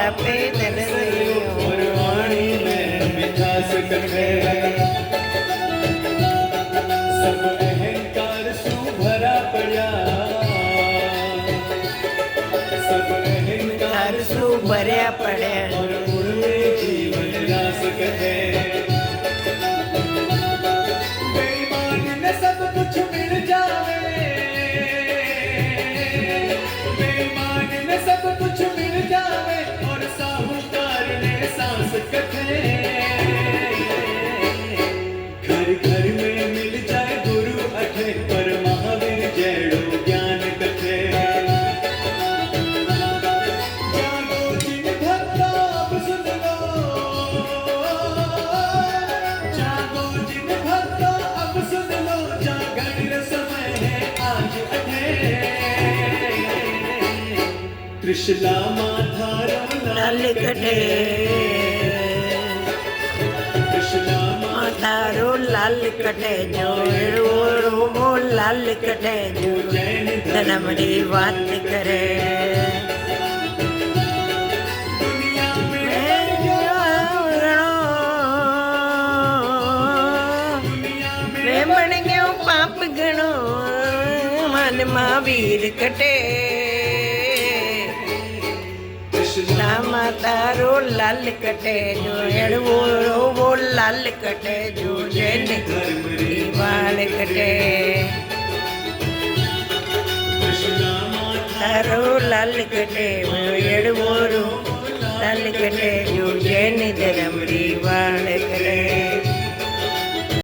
आपे धन और वाणी में मिठास कथे सब अहंकार सु भरा पड़ा सब अहंकार सु भर्या पड़े और उनमें जीवन रास कथे बेईमान ने सब कुछ मिल जावे बेईमान ने सब कुछ मिल जावे और साहूकार ने सांस कथे घर घर में मिल जाए गुरु अठे पर महावीर जैड़ो ज्ञान कथे जागो जिन भक्ता अब सुन लो जागो जिन भक्ता अब सुन लो जागरण समय है आज अठे त्रिशला माथा लाल कटे त्रिशला तारो लाल कटे जो रो लाल कटे जो धर्मरी बात करे दुनिया में दुनिया में मैं बन गयो पाप गणो मन महावीर कटे रामा तारो लाल कटे जो एड़वो रोवो लाल कटे जो जैन वाल कटे तारो लाल कटे एड़वो रो लाल कटे जो जैन धर्म वाल कटे